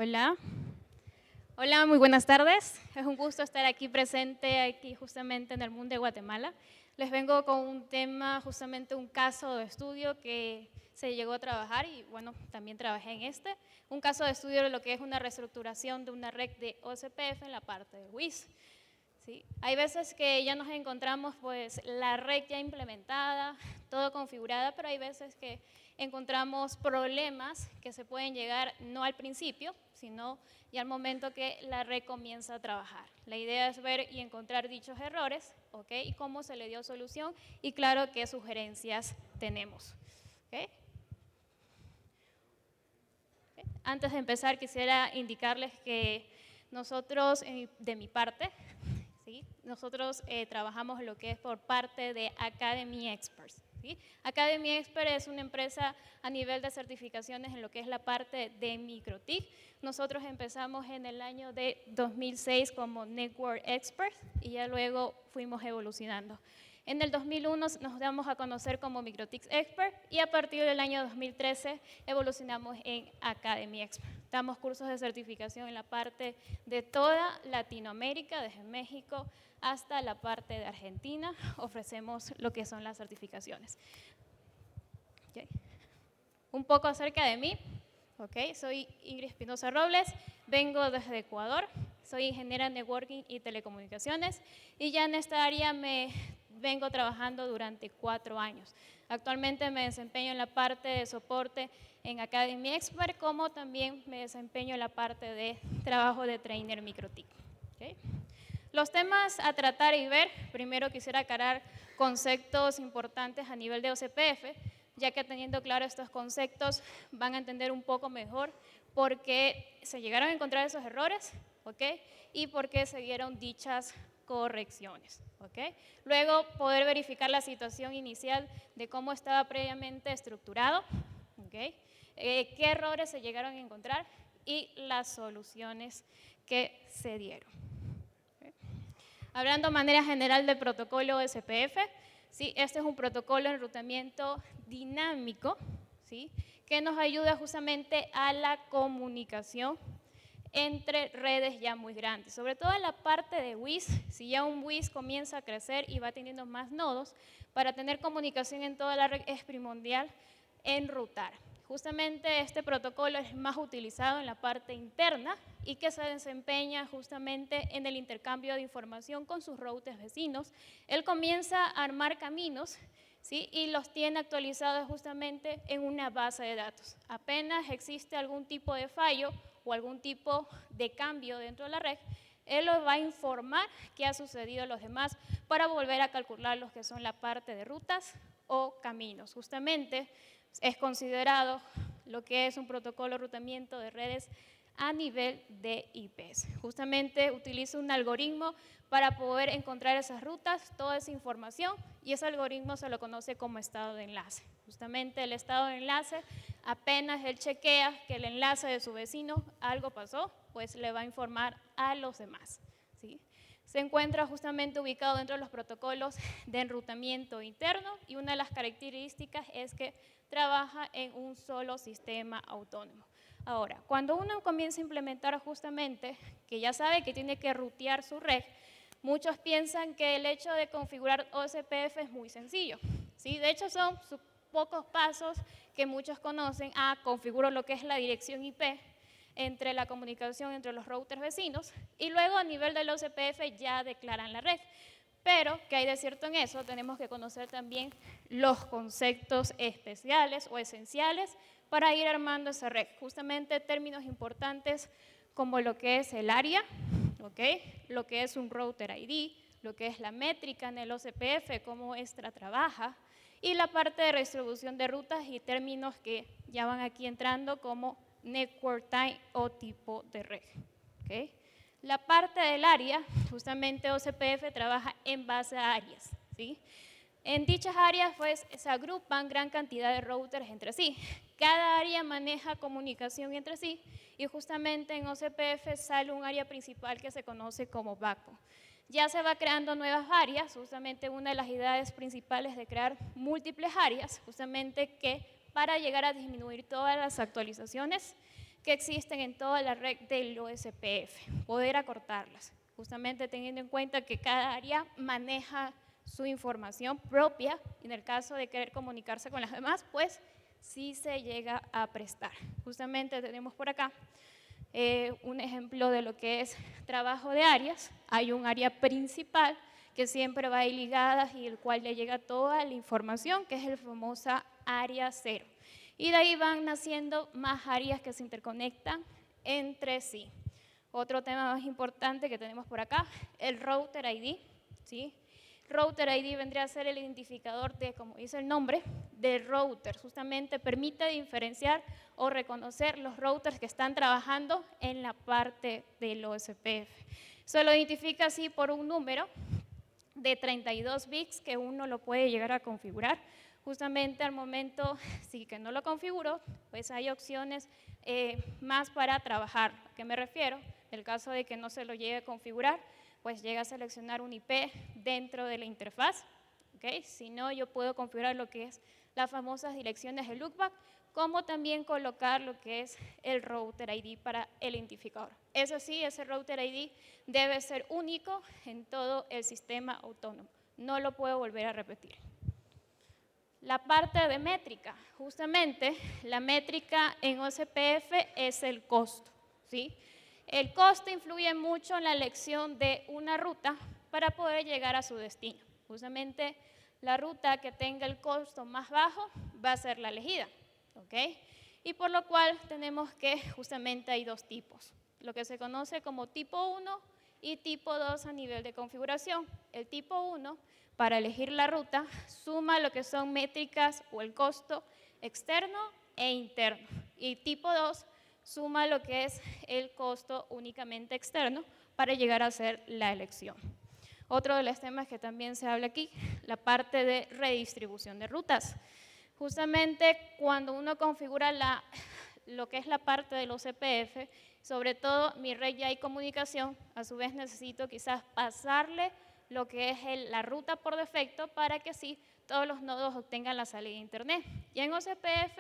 Hola. Hola, muy buenas tardes. Es un gusto estar aquí presente, aquí justamente en el mundo de Guatemala. Les vengo con un tema, justamente un caso de estudio que se llegó a trabajar y bueno, también trabajé en este. Un caso de estudio de lo que es una reestructuración de una red de OCPF en la parte de WIS. ¿Sí? Hay veces que ya nos encontramos pues la red ya implementada, todo configurada, pero hay veces que encontramos problemas que se pueden llegar no al principio, sino ya al momento que la red comienza a trabajar. La idea es ver y encontrar dichos errores, ¿ok? Y cómo se le dio solución y claro qué sugerencias tenemos. ¿Okay? Antes de empezar quisiera indicarles que nosotros, de mi parte, ¿sí? Nosotros trabajamos lo que es por parte de Academy Experts. ¿Sí? Academy Expert es una empresa a nivel de certificaciones en lo que es la parte de MikroTik. Nosotros empezamos en el año de 2006 como Network Expert y ya luego fuimos evolucionando. En el 2001 nos damos a conocer como MikroTik Expert y a partir del año 2013 evolucionamos en Academy Expert. Damos cursos de certificación en la parte de toda Latinoamérica, desde México hasta la parte de Argentina. Ofrecemos lo que son las certificaciones. Okay. Un poco acerca de mí. Okay. Soy Ingrid Espinosa Robles, vengo desde Ecuador, soy ingeniera en Networking y Telecomunicaciones y ya en esta área me vengo trabajando durante 4 años. Actualmente me desempeño en la parte de soporte en Academy Expert, como también me desempeño en la parte de trabajo de trainer MikroTik. ¿Okay? Los temas a tratar y ver, primero quisiera aclarar conceptos importantes a nivel de OCPF, ya que teniendo claro estos conceptos van a entender un poco mejor por qué se llegaron a encontrar esos errores, ¿okay? Y por qué se dieron dichas correcciones. ¿Okay? Luego poder verificar la situación inicial de cómo estaba previamente estructurado, ¿okay? Qué errores se llegaron a encontrar y las soluciones que se dieron. ¿Okay? Hablando de manera general del protocolo OSPF, ¿sí? Este es un protocolo de enrutamiento dinámico, ¿sí? Que nos ayuda justamente a la comunicación entre redes ya muy grandes, sobre todo en la parte de WIS. Si ya un WIS comienza a crecer y va teniendo más nodos, para tener comunicación en toda la red es primordial enrutar. Justamente este protocolo es más utilizado en la parte interna y que se desempeña justamente en el intercambio de información con sus routers vecinos. Él comienza a armar caminos, ¿sí? Y los tiene actualizados justamente en una base de datos. Apenas existe algún tipo de fallo o algún tipo de cambio dentro de la red, él los va a informar qué ha sucedido a los demás para volver a calcular lo que son la parte de rutas o caminos. Justamente es considerado lo que es un protocolo de enrutamiento de redes a nivel de IPs. Justamente utiliza un algoritmo para poder encontrar esas rutas, toda esa información, y ese algoritmo se lo conoce como estado de enlace. Justamente el estado de enlace, apenas él chequea que el enlace de su vecino algo pasó, pues le va a informar a los demás. ¿Sí? Se encuentra justamente ubicado dentro de los protocolos de enrutamiento interno y una de las características es que trabaja en un solo sistema autónomo. Ahora, cuando uno comienza a implementar justamente, que ya sabe que tiene que rutear su red, muchos piensan que el hecho de configurar OCPF es muy sencillo. ¿Sí? De hecho, son pocos pasos que muchos conocen. Configuro lo que es la dirección IP entre la comunicación entre los routers vecinos y luego a nivel del OCPF ya declaran la red. Pero, ¿qué hay de cierto en eso? Tenemos que conocer también los conceptos especiales o esenciales para ir armando esa red. Justamente términos importantes como lo que es el área, ¿okay? Lo que es un router ID, lo que es la métrica en el OCPF, cómo esta trabaja, y la parte de redistribución de rutas y términos que ya van aquí entrando como network type o tipo de red. ¿Okay? La parte del área, justamente OCPF trabaja en base a áreas, ¿sí? En dichas áreas pues, se agrupan gran cantidad de routers entre sí. Cada área maneja comunicación entre sí y justamente en OCPF sale un área principal que se conoce como backbone. Ya se va creando nuevas áreas, justamente una de las ideas principales de crear múltiples áreas, justamente que para llegar a disminuir todas las actualizaciones que existen en toda la red del OSPF, poder acortarlas, justamente teniendo en cuenta que cada área maneja su información propia, y en el caso de querer comunicarse con las demás, pues sí se llega a prestar. Justamente tenemos por acá un ejemplo de lo que es trabajo de áreas. Hay un área principal que siempre va ahí ligada y el cual le llega toda la información, que es el famosa área 0. Y de ahí van naciendo más áreas que se interconectan entre sí. Otro tema más importante que tenemos por acá, el Router ID, ¿sí? Router ID vendría a ser el identificador de, como dice el nombre, de router. Justamente permite diferenciar o reconocer los routers que están trabajando en la parte del OSPF. Se lo identifica así por un número de 32 bits que uno lo puede llegar a configurar. Justamente al momento, si que no lo configuro, pues hay opciones más para trabajar. ¿A qué me refiero? En el caso de que no se lo llegue a configurar, pues llega a seleccionar un IP dentro de la interfaz. ¿Okay? Si no, yo puedo configurar lo que es las famosas direcciones de loopback, como también colocar lo que es el router ID para el identificador. Eso sí, ese router ID debe ser único en todo el sistema autónomo. No lo puedo volver a repetir. La parte de métrica, justamente la métrica en OSPF es el costo, ¿sí? El costo influye mucho en la elección de una ruta para poder llegar a su destino. Justamente la ruta que tenga el costo más bajo va a ser la elegida, ¿ok? Y por lo cual tenemos que justamente hay dos tipos, lo que se conoce como tipo 1 y tipo 2 a nivel de configuración. El tipo 1, para elegir la ruta, suma lo que son métricas o el costo externo e interno. Y tipo 2 suma lo que es el costo únicamente externo para llegar a hacer la elección. Otro de los temas que también se habla aquí, la parte de redistribución de rutas. Justamente cuando uno configura lo que es la parte del OSPF, sobre todo mi red ya hay comunicación, a su vez necesito quizás pasarle lo que es la ruta por defecto para que así todos los nodos obtengan la salida de internet. Y en OSPF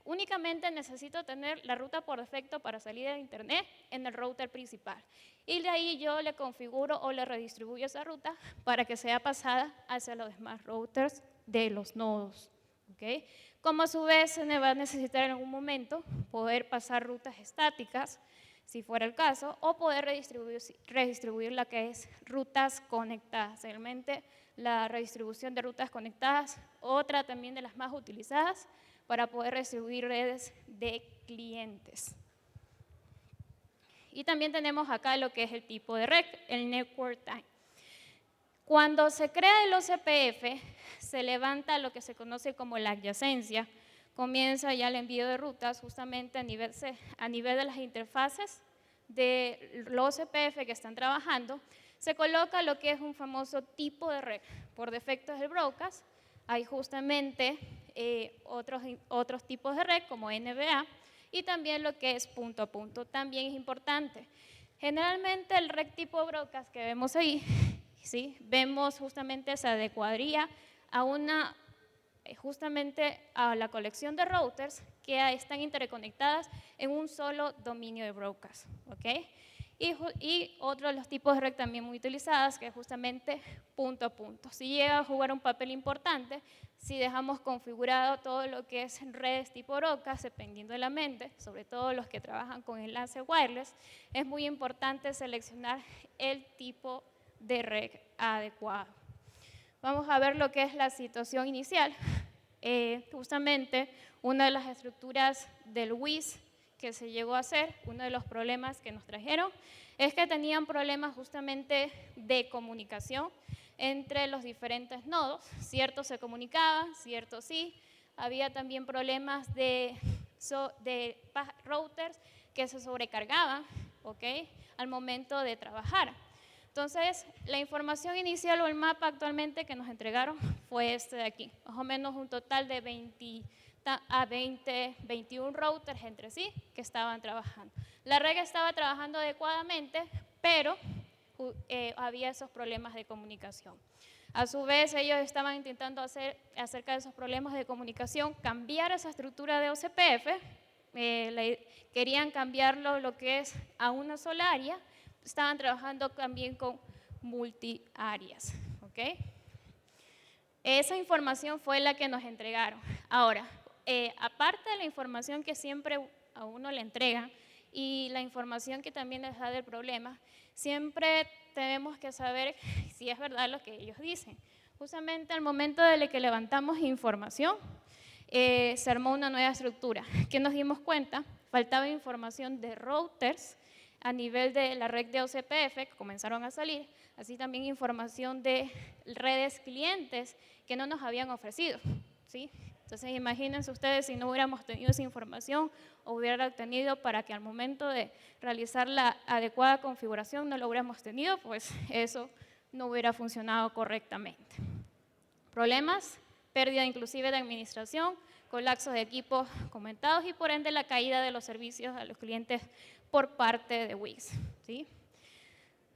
únicamente necesito tener la ruta por defecto para salida de internet en el router principal. Y de ahí yo le configuro o le redistribuyo esa ruta para que sea pasada hacia los demás routers de los nodos. ¿Okay? Como a su vez se me va a necesitar en algún momento poder pasar rutas estáticas, si fuera el caso, o poder redistribuir la que es rutas conectadas. Realmente la redistribución de rutas conectadas, otra también de las más utilizadas para poder redistribuir redes de clientes. Y también tenemos acá lo que es el tipo de red, el Network Time. Cuando se crea el OSPF, se levanta lo que se conoce como la adyacencia, comienza ya el envío de rutas justamente a nivel de las interfaces del OSPF que están trabajando, se coloca lo que es un famoso tipo de red. Por defecto es el broadcast, hay justamente otros tipos de red como NBA y también lo que es punto a punto, también es importante. Generalmente el red tipo broadcast que vemos ahí, ¿sí? Vemos justamente se adecuaría a justamente a la colección de routers que están interconectadas en un solo dominio de broadcast, ¿ok? Y otro de los tipos de red también muy utilizadas, que es justamente punto a punto. Si llega a jugar un papel importante, si dejamos configurado todo lo que es redes tipo broadcast, dependiendo de la mente, sobre todo los que trabajan con enlace wireless, es muy importante seleccionar el tipo de red adecuado. Vamos a ver lo que es la situación inicial. Justamente una de las estructuras del WIS que se llegó a hacer, uno de los problemas que nos trajeron, es que tenían problemas justamente de comunicación entre los diferentes nodos. Ciertos se comunicaban, ciertos sí. Había también problemas de routers que se sobrecargaban, ¿ok? Al momento de trabajar. Entonces, la información inicial o el mapa actualmente que nos entregaron fue este de aquí, más o menos un total de 21 routers entre sí que estaban trabajando. La red estaba trabajando adecuadamente, pero había esos problemas de comunicación. A su vez, ellos estaban intentando hacer, acerca de esos problemas de comunicación, cambiar esa estructura de OSPF, querían cambiarlo lo que es a una sola área, estaban trabajando también con multiáreas, ¿ok? Esa información fue la que nos entregaron. Ahora, aparte de la información que siempre a uno le entregan y la información que también les da del problema, siempre tenemos que saber si es verdad lo que ellos dicen. Justamente al momento de que levantamos información, se armó una nueva estructura. ¿Qué nos dimos cuenta? Faltaba información de routers a nivel de la red de OCPF, que comenzaron a salir, así también información de redes clientes que no nos habían ofrecido, ¿sí? Entonces, imagínense ustedes si no hubiéramos tenido esa información o hubiera tenido para que al momento de realizar la adecuada configuración no lo hubiéramos tenido, pues eso no hubiera funcionado correctamente. Problemas, pérdida inclusive de administración, colapsos de equipos comentados y por ende la caída de los servicios a los clientes por parte de Wix, ¿sí?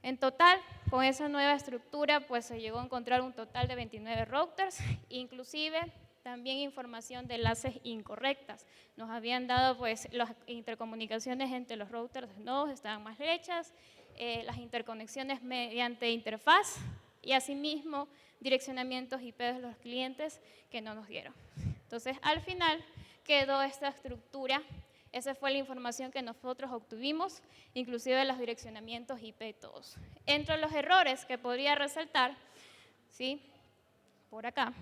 En total, con esa nueva estructura, pues se llegó a encontrar un total de 29 routers, inclusive también información de enlaces incorrectas. Nos habían dado, pues, las intercomunicaciones entre los routers de nodos estaban mal hechas, las interconexiones mediante interfaz y asimismo direccionamientos IP de los clientes que no nos dieron. Entonces, al final quedó esta estructura. Esa fue la información que nosotros obtuvimos, inclusive los direccionamientos IP todos. Entre los errores que podría resaltar, ¿sí?, por acá,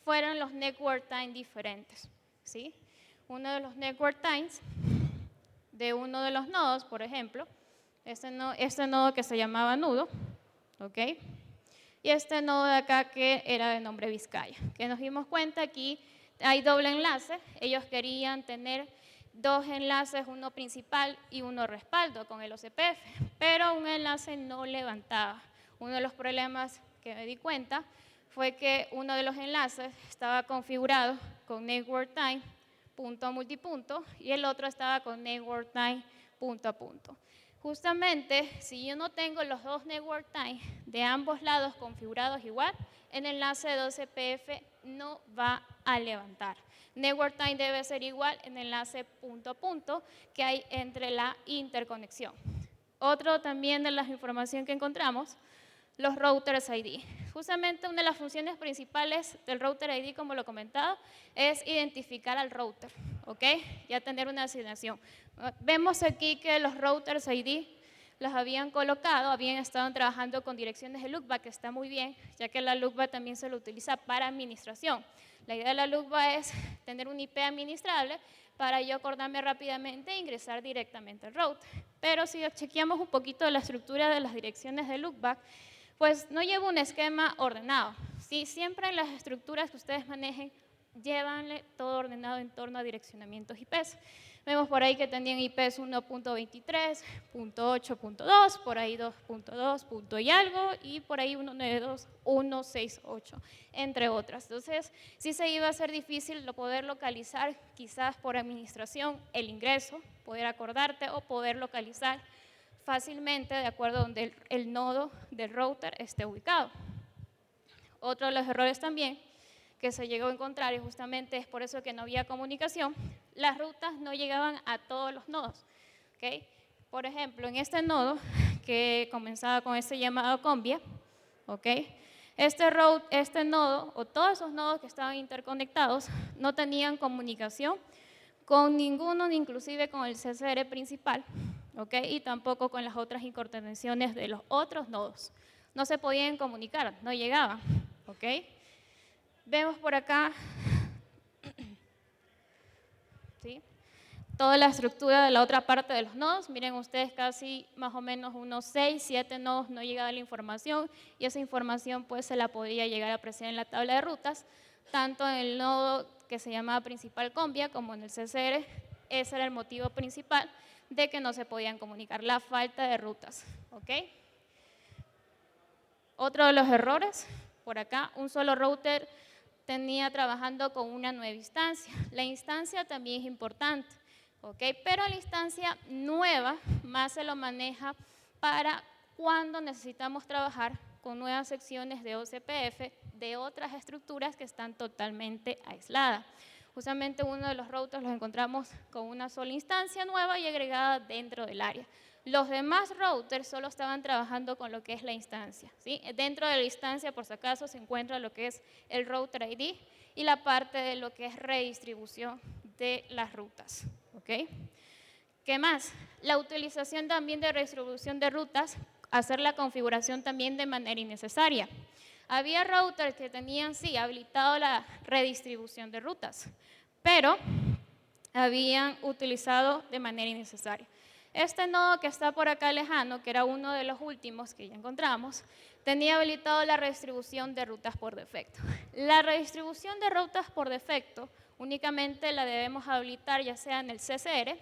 fueron los network time diferentes, ¿sí? Uno de los network times de uno de los nodos, por ejemplo, este nodo que se llamaba nudo, ¿ok? Y este nodo de acá que era de nombre Vizcaya, que nos dimos cuenta aquí hay doble enlace, ellos querían tener dos enlaces, uno principal y uno respaldo con el OCPF, pero un enlace no levantaba. Uno de los problemas que me di cuenta fue que uno de los enlaces estaba configurado con network time punto a multipunto y el otro estaba con network time punto a punto. Justamente, si yo no tengo los dos network time de ambos lados configurados igual, el enlace de OCPF no va a levantar. Network time debe ser igual en enlace punto a punto que hay entre la interconexión. Otro también de la información que encontramos, los routers ID. Justamente una de las funciones principales del router ID, como lo he comentado, es identificar al router, ¿ok? Ya tener una asignación. Vemos aquí que los routers ID los habían colocado, habían estado trabajando con direcciones de loopback, que está muy bien, ya que la loopback también se lo utiliza para administración. La idea de la loopback es tener un IP administrable para yo acordarme rápidamente e ingresar directamente al router. Pero si chequeamos un poquito la estructura de las direcciones de loopback, pues no lleva un esquema ordenado. ¿Sí? Siempre en las estructuras que ustedes manejen, llévanle todo ordenado en torno a direccionamientos IPs. Vemos por ahí que tenían IPs 1.23, .8.2, por ahí 2.2, punto y algo, y por ahí 192, 168, entre otras. Entonces, sí se iba a ser difícil poder localizar, quizás por administración, el ingreso, poder acordarte o poder localizar fácilmente de acuerdo a donde el nodo del router esté ubicado. Otro de los errores también que se llegó a encontrar, y justamente es por eso que no había comunicación, las rutas no llegaban a todos los nodos, ¿okay? Por ejemplo, en este nodo que comenzaba con este llamado Combia, ¿okay? Este nodo o todos esos nodos que estaban interconectados no tenían comunicación con ninguno, inclusive con el CCR principal, ¿okay? Y tampoco con las otras interconexiones de los otros nodos. No se podían comunicar, no llegaban, ¿okay? Vemos por acá, ¿sí?, toda la estructura de la otra parte de los nodos. Miren ustedes, casi más o menos unos 6, 7 nodos no llegaba la información y esa información pues se la podía llegar a apreciar en la tabla de rutas, tanto en el nodo que se llamaba principal Combia como en el CCR. Ese era el motivo principal de que no se podían comunicar, la falta de rutas, ¿ok? Otro de los errores, por acá, un solo router tenía trabajando con una nueva instancia. La instancia también es importante, ¿ok? Pero la instancia nueva más se lo maneja para cuando necesitamos trabajar con nuevas secciones de OCPF de otras estructuras que están totalmente aisladas. Justamente uno de los routers los encontramos con una sola instancia nueva y agregada dentro del área. Los demás routers solo estaban trabajando con lo que es la instancia, ¿sí? Dentro de la instancia, por si acaso, se encuentra lo que es el router ID y la parte de lo que es redistribución de las rutas, ¿ok? ¿Qué más? La utilización también de redistribución de rutas, hacer la configuración también de manera innecesaria. Había routers que tenían, sí, habilitado la redistribución de rutas, pero habían utilizado de manera innecesaria. Este nodo que está por acá lejano, que era uno de los últimos que ya encontramos, tenía habilitado la redistribución de rutas por defecto. La redistribución de rutas por defecto únicamente la debemos habilitar ya sea en el CCR,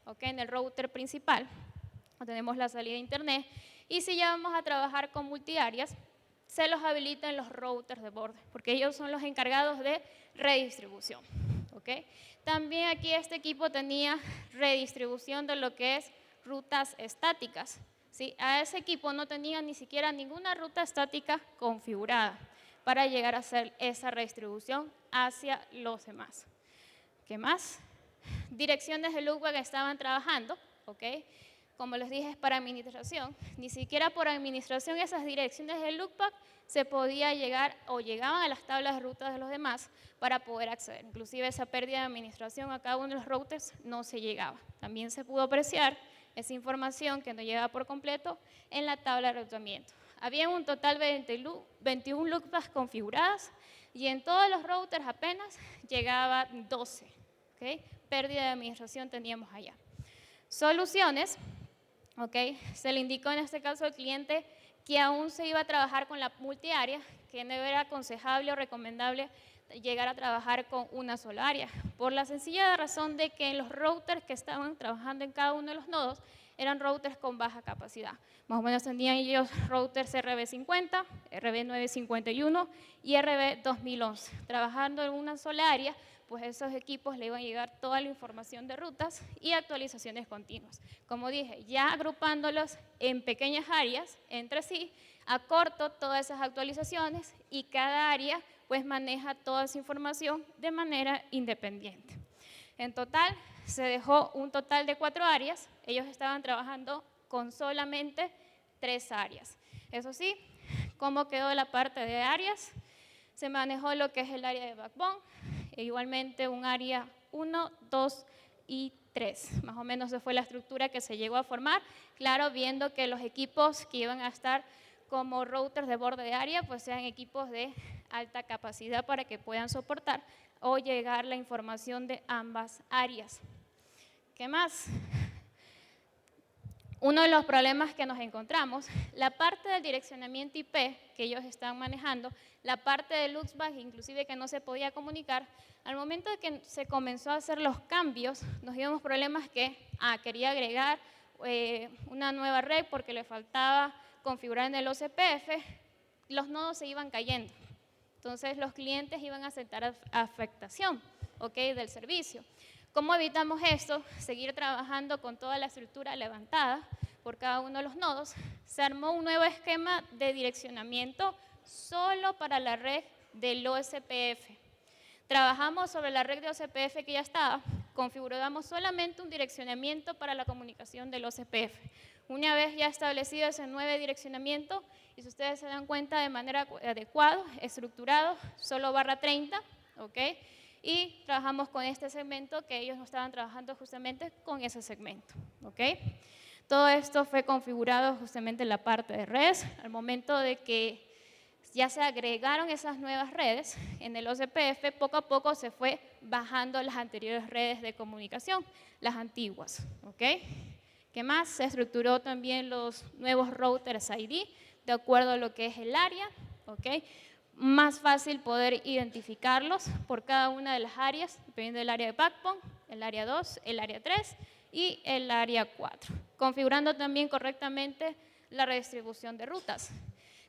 ¿okay? En el router principal, tenemos la salida de internet, y si ya vamos a trabajar con multiáreas, se los habilita en los routers de borde, porque ellos son los encargados de redistribución. ¿Okay? También aquí este equipo tenía redistribución de lo que es rutas estáticas, ¿sí? A ese equipo no tenía ni siquiera ninguna ruta estática configurada para llegar a hacer esa redistribución hacia los demás. ¿Qué más? Direcciones de loopback estaban trabajando, ¿ok? Como les dije, es para administración. Ni siquiera por administración esas direcciones de loopback se podía llegar o llegaban a las tablas de rutas de los demás para poder acceder. Inclusive esa pérdida de administración a cada uno de los routers no se llegaba. También se pudo apreciar esa información que no llegaba por completo en la tabla de rutamiento. Había un total de 21 loopbacks configuradas y en todos los routers apenas llegaba 12. ¿Okay? Pérdida de administración teníamos allá. Soluciones, ¿okay? Se le indicó en este caso al cliente que aún se iba a trabajar con la multiárea, que no era aconsejable o recomendable llegar a trabajar con una sola área, por la sencilla razón de que los routers que estaban trabajando en cada uno de los nodos eran routers con baja capacidad. Más o menos tenían ellos routers RB50, RB951 y RB2011. Trabajando en una sola área, pues esos equipos le iban a llegar toda la información de rutas y actualizaciones continuas. Como dije, ya agrupándolos en pequeñas áreas entre sí, acorto todas esas actualizaciones y cada área pues maneja toda esa información de manera independiente. En total, se dejó un total de 4 áreas. Ellos estaban trabajando con solamente 3 áreas. Eso sí, ¿cómo quedó la parte de áreas? Se manejó lo que es el área de backbone, e igualmente un área 1, 2 y 3. Más o menos esa fue la estructura que se llegó a formar. Claro, viendo que los equipos que iban a estar como routers de borde de área, pues sean equipos de alta capacidad para que puedan soportar o llegar la información de ambas áreas. ¿Qué más? Uno de los problemas que nos encontramos, la parte del direccionamiento IP que ellos estaban manejando, la parte de loopback, inclusive que no se podía comunicar, al momento de que se comenzó a hacer los cambios, nos dimos problemas que quería agregar una nueva red porque le faltaba configurar en el OCPF, los nodos se iban cayendo. Entonces los clientes iban a aceptar afectación, ¿okay? Del servicio. ¿Cómo evitamos esto? Seguir trabajando con toda la estructura levantada por cada uno de los nodos. Se armó un nuevo esquema de direccionamiento solo para la red del OSPF. Trabajamos sobre la red de OSPF que ya estaba, configuramos solamente un direccionamiento para la comunicación del OSPF. Una vez ya establecido ese nuevo direccionamiento, y si ustedes se dan cuenta de manera adecuada, estructurado, solo /30, ¿ok? Y trabajamos con este segmento que ellos no estaban trabajando justamente con ese segmento, ¿ok? Todo esto fue configurado justamente en la parte de redes. Al momento de que ya se agregaron esas nuevas redes en el OCPF, poco a poco se fue bajando las anteriores redes de comunicación, las antiguas, ¿ok? ¿Qué más? Se estructuró también los nuevos routers ID de acuerdo a lo que es el área, ¿ok? Más fácil poder identificarlos por cada una de las áreas, dependiendo del área de backbone, el área 2, el área 3 y el área 4. Configurando también correctamente la redistribución de rutas.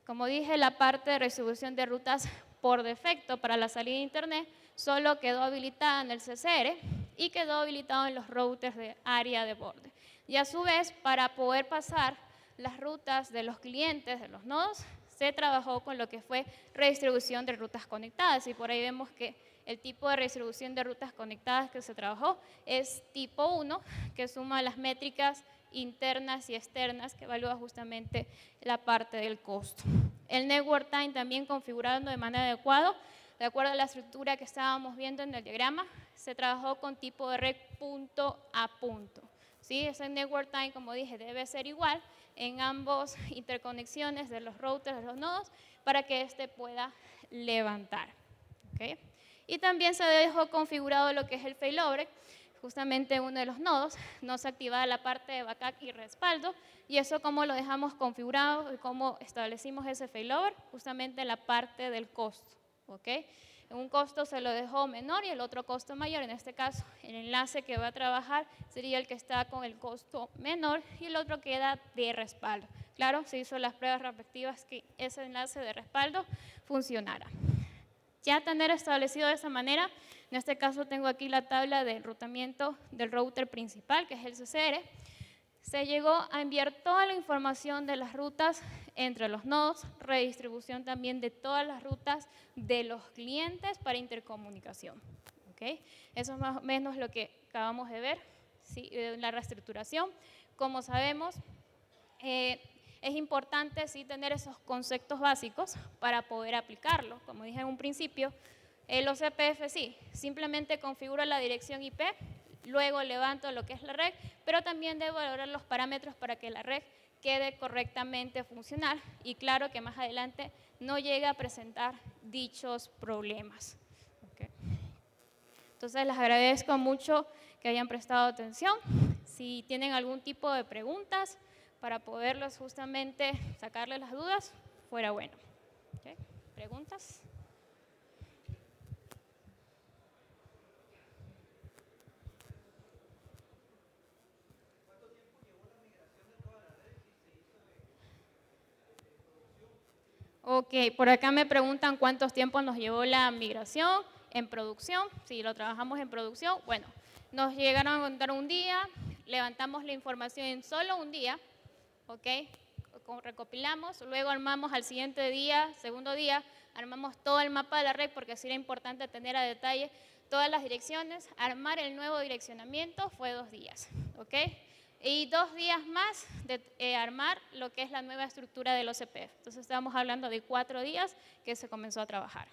Como dije, la parte de redistribución de rutas por defecto para la salida de internet solo quedó habilitada en el CCR y quedó habilitado en los routers de área de borde. Y a su vez, para poder pasar las rutas de los clientes, de los nodos, se trabajó con lo que fue redistribución de rutas conectadas. Y por ahí vemos que el tipo de redistribución de rutas conectadas que se trabajó es tipo 1, que suma las métricas internas y externas, que evalúa justamente la parte del costo. El network time también configurado de manera adecuada, de acuerdo a la estructura que estábamos viendo en el diagrama, se trabajó con tipo de red punto a punto. ¿Sí? Ese network time, como dije, debe ser igual en ambas interconexiones de los routers, de los nodos, para que éste pueda levantar. ¿Okay? Y también se dejó configurado lo que es el failover, justamente uno de los nodos, no se activaba la parte de backup y respaldo, y eso cómo lo dejamos configurado y cómo establecimos ese failover, justamente en la parte del costo. ¿Okay? Un costo se lo dejó menor y el otro costo mayor. En este caso, el enlace que va a trabajar sería el que está con el costo menor y el otro queda de respaldo. Claro, se hizo las pruebas respectivas que ese enlace de respaldo funcionara. Ya tener establecido de esa manera, en este caso tengo aquí la tabla de enrutamiento del router principal, que es el CCR. Se llegó a enviar toda la información de las rutas entre los nodos, redistribución también de todas las rutas de los clientes para intercomunicación. ¿Okay? Eso es más o menos lo que acabamos de ver, ¿sí? La reestructuración. Como sabemos, es importante sí tener esos conceptos básicos para poder aplicarlo. Como dije en un principio, los CPF sí, simplemente configuro la dirección IP, luego levanto lo que es la red, pero también debo valorar los parámetros para que la red quede correctamente funcional y claro que más adelante no llegue a presentar dichos problemas. Okay. Entonces les agradezco mucho que hayan prestado atención. Si tienen algún tipo de preguntas para poderlos justamente sacarles las dudas, fuera bueno. Okay. ¿Preguntas? Ok, por acá me preguntan cuántos tiempos nos llevó la migración en producción. Si lo trabajamos en producción, bueno, nos llegaron a contar un día, levantamos la información en solo un día, ok, recopilamos, luego armamos al siguiente día, segundo día, armamos todo el mapa de la red porque así era importante tener a detalle todas las direcciones, armar el nuevo direccionamiento fue 2 días, ok. Y 2 días más de armar lo que es la nueva estructura del OCPF. Entonces estamos hablando de 4 días que se comenzó a trabajar.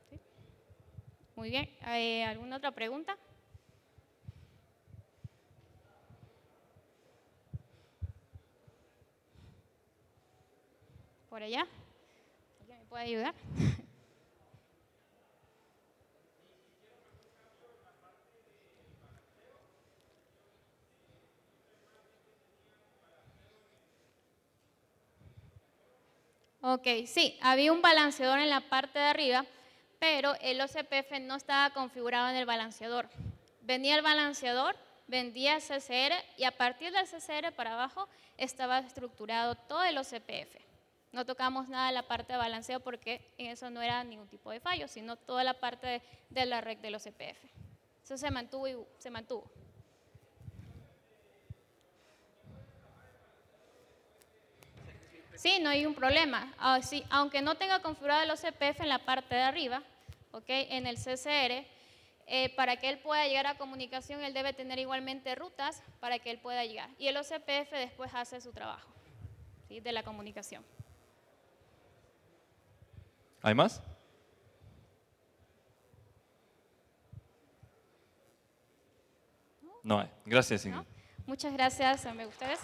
¿Sí? Muy bien. ¿Alguna otra pregunta? ¿Por allá? ¿Alguien me puede ayudar? Ok, sí, había un balanceador en la parte de arriba, pero el OCPF no estaba configurado en el balanceador. Venía el balanceador, vendía el CCR y a partir del CCR para abajo estaba estructurado todo el OCPF. No tocamos nada de la parte de balanceo porque en eso no era ningún tipo de fallo, sino toda la parte de la red del OCPF. Eso se mantuvo y se mantuvo. Sí, no hay un problema. Sí, aunque no tenga configurado el OCPF en la parte de arriba, ¿okay? En el CCR, para que él pueda llegar a comunicación, él debe tener igualmente rutas para que él pueda llegar. Y el OCPF después hace su trabajo, ¿sí? De la comunicación. ¿Hay más? No hay. Gracias, Ingrid. ¿No? Muchas gracias a ustedes.